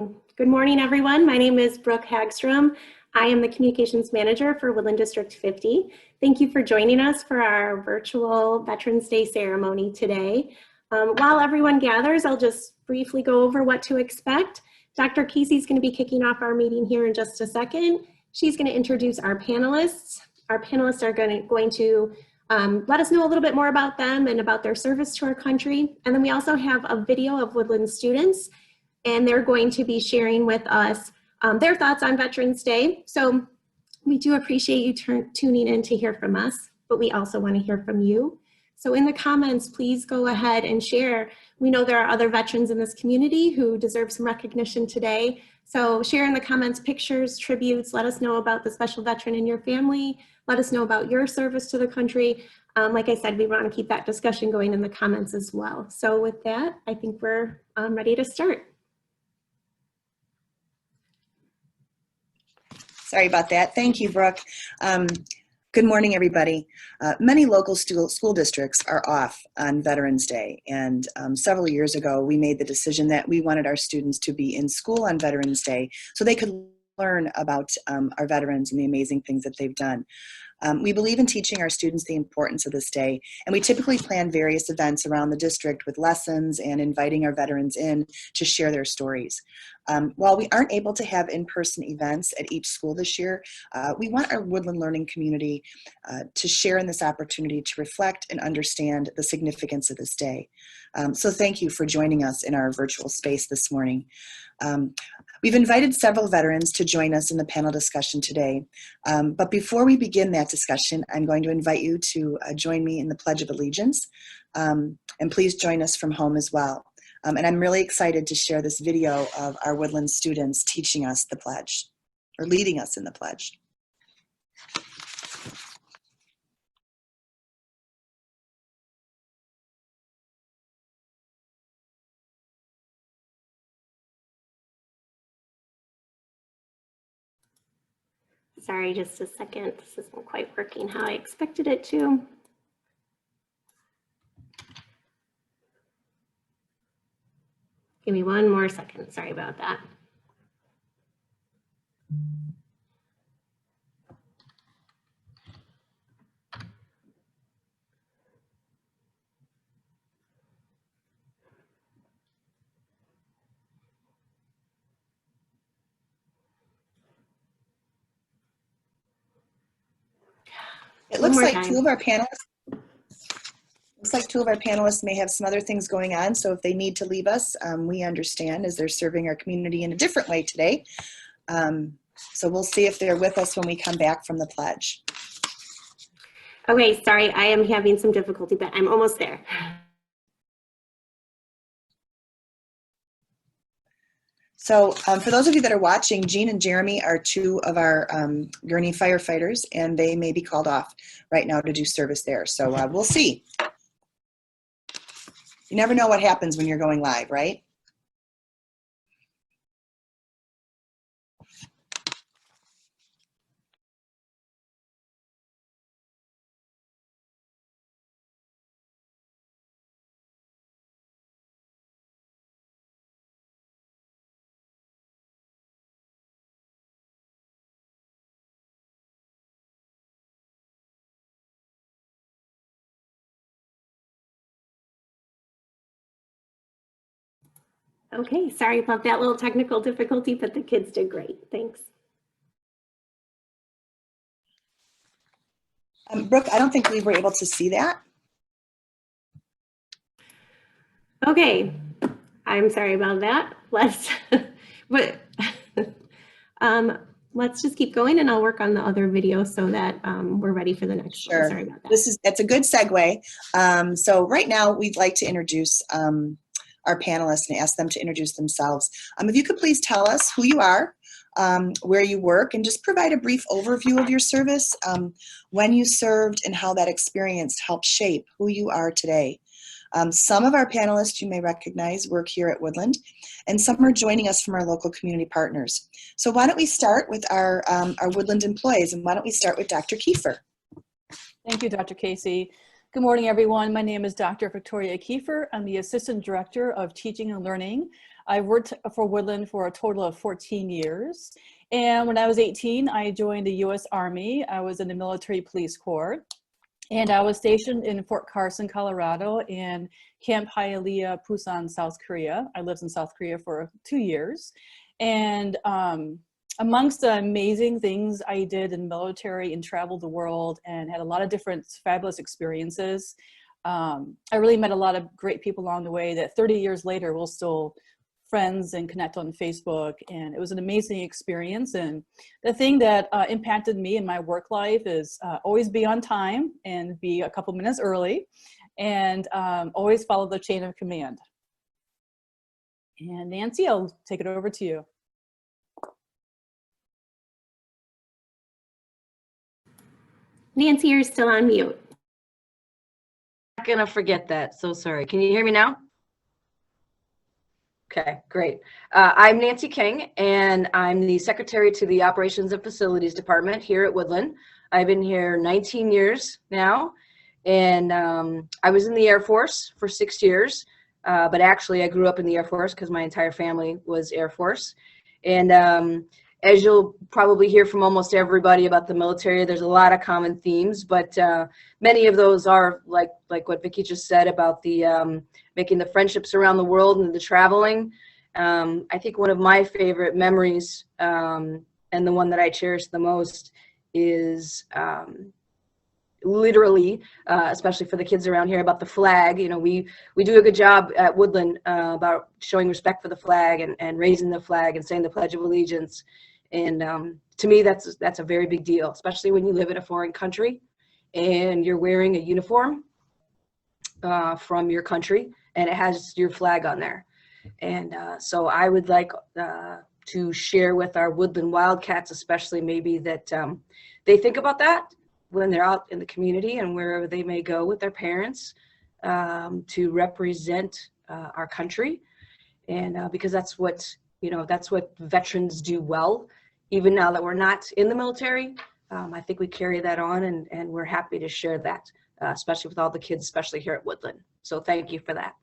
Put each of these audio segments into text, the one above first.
Good morning, everyone. My name is Brooke Hagstrom. I am the Communications Manager for Woodland District 50. Thank you for joining us for our virtual Veterans Day ceremony today. While everyone gathers, I'll just briefly go over what to expect. Dr. Casey is going to be kicking off our meeting here in just a second. She's going to introduce our panelists. Our panelists are going to let us know a little bit more about them and about their service to our country. And then we also have a video of Woodland students, and they're going to be sharing with us their thoughts on Veterans Day. So we do appreciate you tuning in to hear from us, but we also want to hear from you. So in the comments, please go ahead and share. We know there are other veterans in this community who deserve some recognition today. So share in the comments pictures, tributes, let us know about the special veteran in your family. Let us know about your service to the country. Like I said, we want to keep that discussion going in the comments as well. So with that, I think we're ready to start. Sorry about that. Thank you, Brooke. Good morning, everybody. Many local school districts are off on Veterans Day, and several years ago, we made the decision that we wanted our students to be in school on Veterans Day so they could learn about our veterans and the amazing things that they've done. We believe in teaching our students the importance of this day, and we typically plan various events around the district with lessons and inviting our veterans in to share their stories. While we aren't able to have in-person events at each school this year, we want our Woodland learning community to share in this opportunity to reflect and understand the significance of this day. So thank you for joining us in our virtual space this morning. We've invited several veterans to join us in the panel discussion today. But before we begin that discussion, I'm going to invite you to join me in the Pledge of Allegiance. And please join us from home as well. And I'm really excited to share this video of our Woodland students teaching us the pledge, or leading us in the pledge. Sorry, just a second. This isn't quite working how I expected it to. Give me one more second. Sorry about that. It looks like two of our panelists may have some other things going on, so if they need to leave us, we understand, as they're serving our community in a different way today. So we'll see if they're with us when we come back from the pledge. Okay, sorry, I am having some difficulty, but I'm almost there. So for those of you that are watching, Jean and Jeremy are two of our Gurney firefighters, and they may be called off right now to do service there. So we'll see. You never know what happens when you're going live, right? Okay, sorry about that little technical difficulty, but the kids did great. Thanks. Brooke, I don't think we were able to see that. Okay, I'm sorry about that. Let's just keep going, and I'll work on the other video so that we're ready for the next one. Sorry about that. That's a good segue. So right now we'd like to introduce our panelists and ask them to introduce themselves. If you could please tell us who you are, where you work, and just provide a brief overview of your service, when you served, and how that experience helped shape who you are today. Some of our panelists you may recognize work here at Woodland, and some are joining us from our local community partners. So why don't we start with our Woodland employees, and why don't we start with Dr. Kiefer? Thank you, Dr. Casey. Good morning, everyone. My name is Dr. Victoria Kiefer. I'm the Assistant Director of Teaching and Learning I've worked for Woodland for a total of 14 years. And when I was 18, I joined the U.S. Army. I was in the Military Police Corps. And I was stationed in Fort Carson, Colorado, and Camp Hialeah, Busan, South Korea. I lived in South Korea for 2 years. And amongst the amazing things I did in the military and traveled the world and had a lot of different fabulous experiences, I really met a lot of great people along the way that 30 years later we'll still friends and connect on Facebook. And it was an amazing experience. And the thing that impacted me in my work life is always be on time and be a couple minutes early, and always follow the chain of command. And Nancy, I'll take it over to you. Nancy, you're still on mute. Not gonna forget that. So sorry. Can you hear me now? Okay, great. I'm Nancy King, and I'm the secretary to the Operations and Facilities Department here at Woodland. I've been here 19 years now, and I was in the Air Force for 6 years, but actually I grew up in the Air Force because my entire family was Air Force. And as you'll probably hear from almost everybody about the military, there's a lot of common themes, but many of those are like what Vicki just said about the making the friendships around the world and the traveling. I think one of my favorite memories, and the one that I cherish the most, is literally, especially for the kids around here, about the flag. You know, we do a good job at Woodland about showing respect for the flag and raising the flag and saying the Pledge of Allegiance. And to me, that's a very big deal, especially when you live in a foreign country and you're wearing a uniform from your country and it has your flag on there. And so I would like to share with our Woodland Wildcats, especially maybe that they think about that when they're out in the community and wherever they may go with their parents to represent our country. And because that's what, that's what veterans do well. Even now that we're not in the military, I think we carry that on, and we're happy to share that, especially with all the kids, especially here at Woodland. So thank you for that.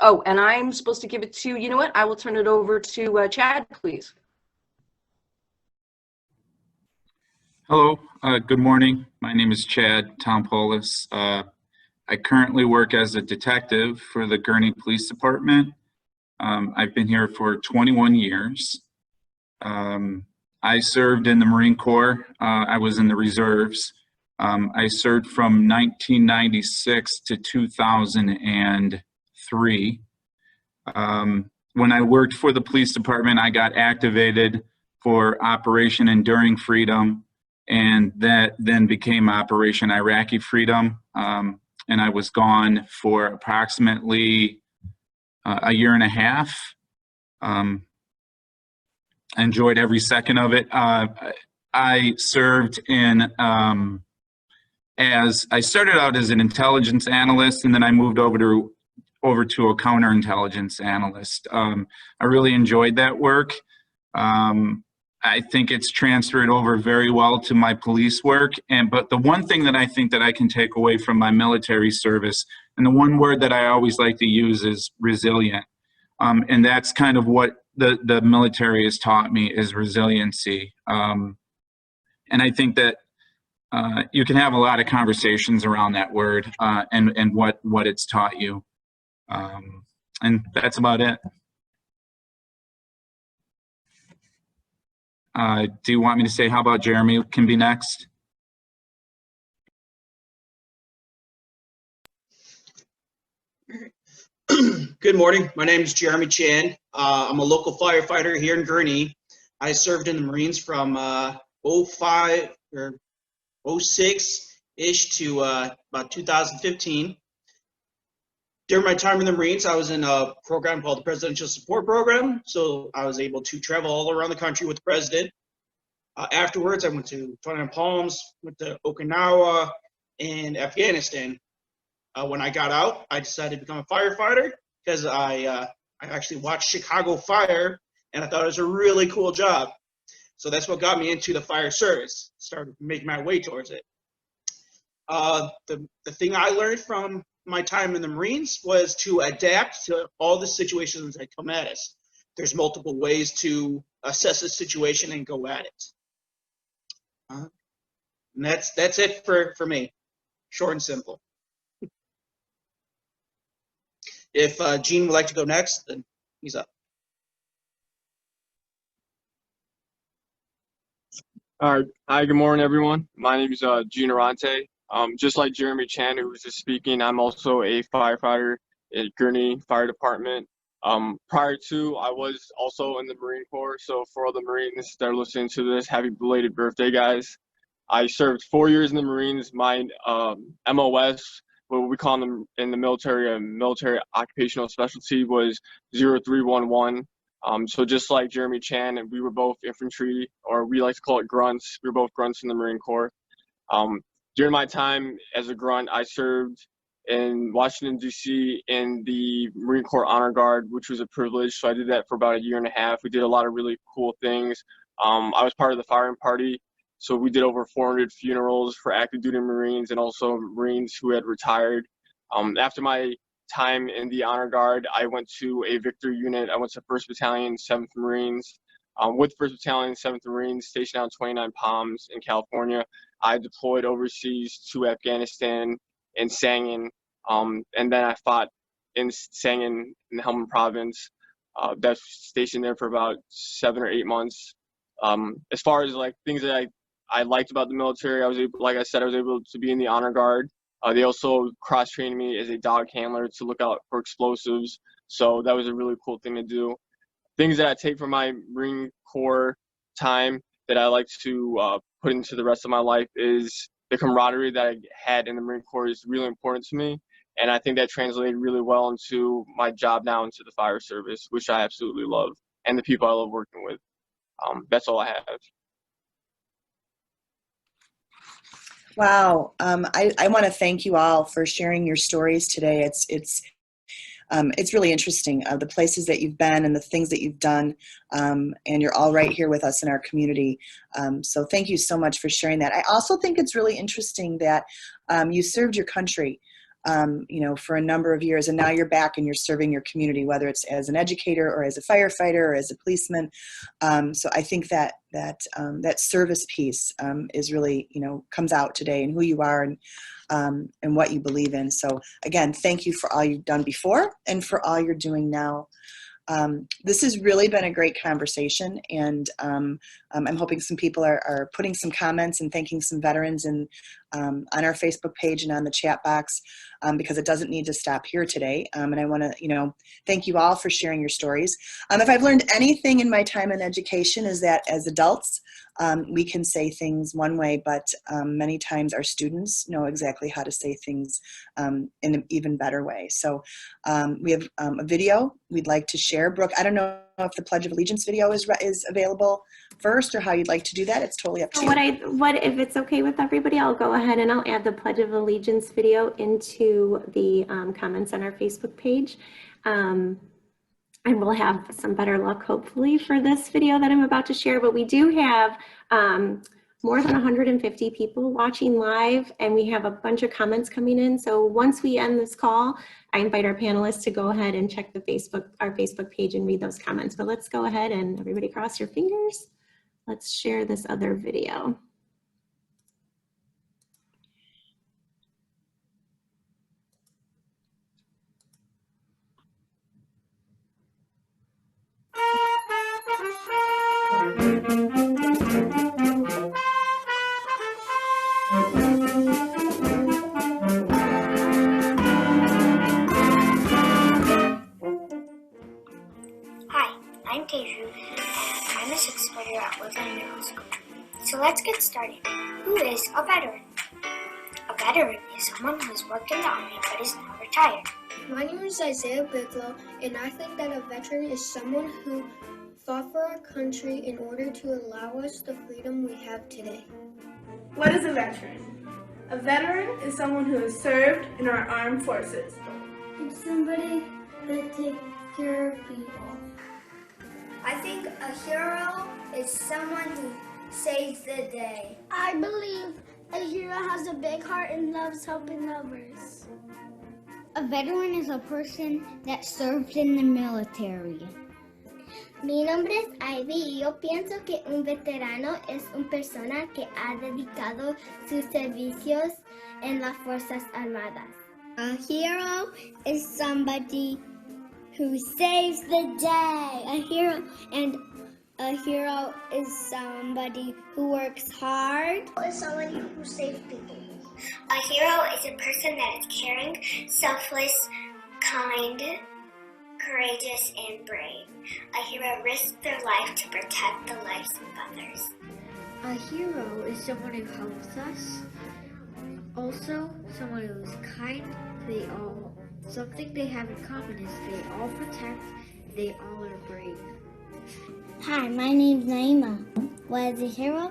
Oh, and I'm supposed to give it to, you know what? I will turn it over to Chad, please. Hello, good morning. My name is Chad Tompolis. I currently work as a detective for the Gurnee Police Department. I've been here for 21 years. I served in the Marine Corps. I was in the reserves. I served from 1996 to 2003. When I worked for the police department, I got activated for Operation Enduring Freedom, and that then became Operation Iraqi Freedom. And I was gone for approximately a year and a half. I enjoyed every second of it. I served in, I started out as an intelligence analyst, and then I moved over to a counterintelligence analyst. I really enjoyed that work. I think it's transferred over very well to my police work. But the one thing that I think that I can take away from my military service, and the one word that I always like to use, is resilient. And that's kind of what the military has taught me, is resiliency. And I think that you can have a lot of conversations around that word and what it's taught you. And that's about it. Do you want me to say how about Jeremy can be next? Good morning. My name is Jeremy Chan. I'm a local firefighter here in Gurnee. I served in the Marines from 05 or 06-ish to about 2015. During my time in the Marines, I was in a program called the Presidential Support Program. So I was able to travel all around the country with the president. Afterwards, I went to 29 Palms, went to Okinawa, and Afghanistan. When I got out, I decided to become a firefighter because I actually watched Chicago Fire, and I thought it was a really cool job. So that's what got me into the fire service. Started making my way towards it. The thing I learned from my time in the Marines was to adapt to all the situations that come at us. There's multiple ways to assess a situation and go at it. And that's it for me, short and simple. If Gene would like to go next, then he's up. All right. Hi, good morning, everyone. My name is Gene Arante. Just like Jeremy Chan, who was just speaking, I'm also a firefighter at Gurney Fire Department. Prior to, I was also in the Marine Corps. So for all the Marines that are listening to this, happy belated birthday, guys. I served 4 years in the Marines. My MOS, what we call them in the military, a military occupational specialty, was 0311. So just like Jeremy Chan, and we were both infantry, or we like to call it grunts. We were both grunts in the Marine Corps. During my time as a grunt, I served in Washington, D.C. in the Marine Corps Honor Guard, which was a privilege. So I did that for about a year and a half. We did a lot of really cool things. I was part of the firing party. So we did over 400 funerals for active duty Marines and also Marines who had retired. After my time in the Honor Guard, I went to a Victory unit. I went to 1st Battalion, 7th Marines. With 1st Battalion, 7th Marines, stationed out 29 Palms in California. I deployed overseas to Afghanistan and Sangin, and then I fought in Sangin in the Helmand Province. That's stationed there for about 7 or 8 months. As far as like things that I liked about the military, I was able, like I said, I was able to be in the Honor Guard. They also cross-trained me as a dog handler to look out for explosives. So that was a really cool thing to do. Things that I take from my Marine Corps time that I like to put into the rest of my life is the camaraderie that I had in the Marine Corps is really important to me. And I think that translated really well into my job now into the fire service, which I absolutely love, and the people I love working with. That's all I have. Wow. I want to thank you all for sharing your stories today. It's really interesting, the places that you've been and the things that you've done, and you're all right here with us in our community. So thank you so much for sharing that. I also think it's really interesting that you served your country, for a number of years, and now you're back and you're serving your community, whether it's as an educator or as a firefighter or as a policeman. So I think that service piece is really, comes out today in who you are and what you believe in. So again, thank you for all you've done before and for all you're doing now. This has really been a great conversation, and I'm hoping some people are putting some comments and thanking some veterans on our Facebook page and on the chat box, because it doesn't need to stop here today. And I want to, thank you all for sharing your stories. If I've learned anything in my time in education is that as adults, we can say things one way, but many times our students know exactly how to say things in an even better way. So we have a video we'd like to share. Brooke, I don't know if the Pledge of Allegiance video is available first or how you'd like to do that. It's totally up to you. What if it's okay with everybody, I'll go ahead and I'll add the Pledge of Allegiance video into the comments on our Facebook page. And we'll have some better luck, hopefully, for this video that I'm about to share. But we do have more than 150 people watching live, and we have a bunch of comments coming in. So once we end this call, I invite our panelists to go ahead and check our Facebook page and read those comments. But let's go ahead and everybody cross your fingers. Let's share this other video. Hi, I'm Teju, and I'm a sixth grader at Woodland Middle School. So let's get started. Who is a veteran? A veteran is someone who has worked in the Army but is now retired. My name is Isaiah Bigelow, and I think that a veteran is someone who fought for our country in order to allow us the freedom we have today. What is a veteran? A veteran is someone who has served in our armed forces. It's somebody that takes care of people. I think a hero is someone who saves the day. I believe a hero has a big heart and loves helping others. A veteran is a person that served in the military. Mi nombre es Ivy y yo pienso que un veterano es una persona que ha dedicado sus servicios en las Fuerzas Armadas. A hero is somebody who saves the day. A hero is somebody who works hard. Is somebody who saves people. A hero is a person that is caring, selfless, kind, courageous, and brave. A hero risks their life to protect the lives of others. A hero is someone who helps us. Also, someone who is kind. Something they have in common is they all protect, they all are brave. Hi, my name's Naima. What is a hero?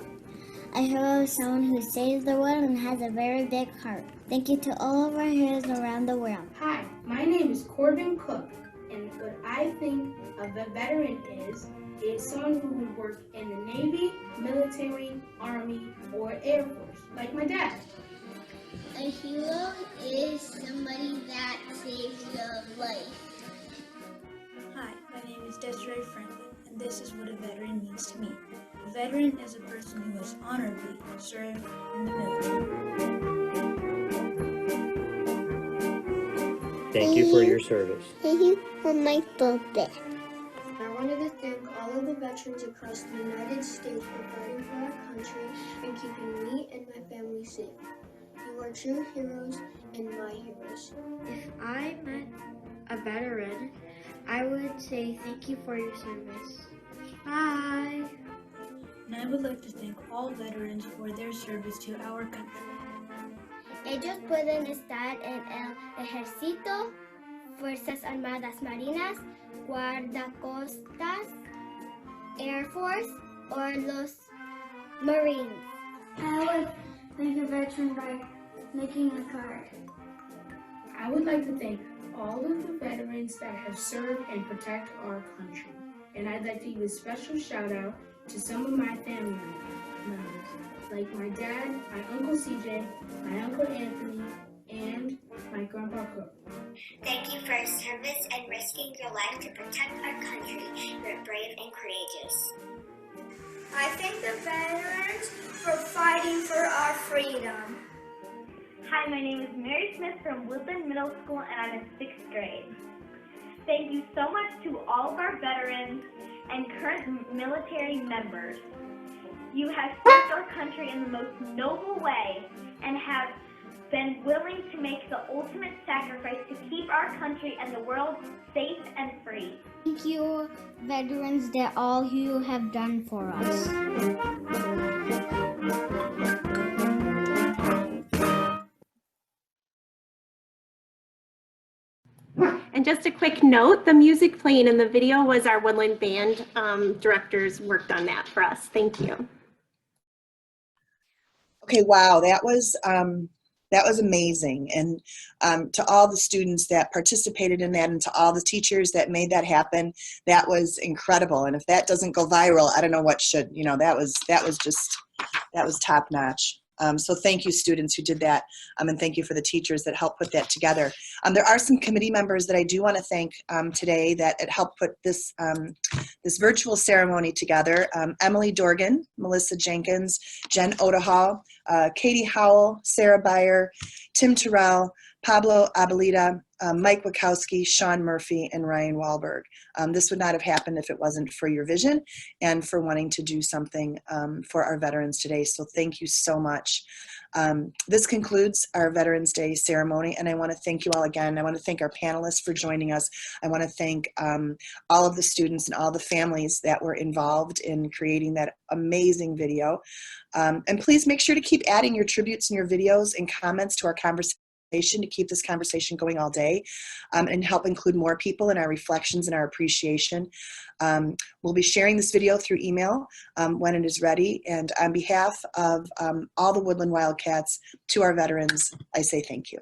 A hero is someone who saves the world and has a very big heart. Thank you to all of our heroes around the world. Hi, my name is Corbin Cook, and what I think of a veteran is someone who would work in the Navy, military, Army, or Air Force, like my dad. A hero is somebody that saves your life. Hi, my name is Desiree Franklin, and this is what a veteran means to me. A veteran is a person who has honorably served in the military. Thank you for your service. Thank you for my birthday. I wanted to thank all of the veterans across the United States for fighting for our country and keeping me and my family safe. You are true heroes and my heroes. If I met a veteran, I would say thank you for your service. Bye. And I would like to thank all veterans for their service to our country. Ellos pueden estar en el ejército, Fuerzas Armadas Marinas, Guardacostas, Air Force, or los Marines. I would thank a veteran by making a card. I would like to thank all of the veterans that have served and protect our country. And I'd like to give a special shout out to some of my family members, like my dad, my Uncle CJ, my Uncle Anthony, and my Grandpa Cook. Thank you for your service and risking your life to protect our country. You're brave and courageous. I thank the veterans for fighting for our freedom. Hi, my name is Mary Smith from Woodland Middle School, and I'm in 6th grade. Thank you so much to all of our veterans and current military members. You have served our country in the most noble way and have been willing to make the ultimate sacrifice to keep our country and the world safe and free. Thank you, veterans, that all you have done for us. And just a quick note, the music playing in the video was our Woodland Band directors worked on that for us. Thank you. Okay, wow, that was amazing. And to all the students that participated in that and to all the teachers that made that happen, that was incredible. And if that doesn't go viral, I don't know what should. You know, that was top notch. So thank you, students who did that, and thank you for the teachers that helped put that together. There are some committee members that I do want to thank today that helped put this this virtual ceremony together. Emily Dorgan, Melissa Jenkins, Jen Odehall, Katie Howell, Sarah Beyer, Tim Terrell, Pablo Abelita, Mike Wachowski, Sean Murphy, and Ryan Wahlberg. This would not have happened if it wasn't for your vision and for wanting to do something for our veterans today. So thank you so much. This concludes our Veterans Day ceremony, and I want to thank you all again. I want to thank our panelists for joining us. I want to thank all of the students and all the families that were involved in creating that amazing video. And please make sure to keep adding your tributes and your videos and comments to our conversation to keep this conversation going all day, and help include more people in our reflections and our appreciation. We'll be sharing this video through email when it is ready. And on behalf of all the Woodland Wildcats, to our veterans, I say thank you.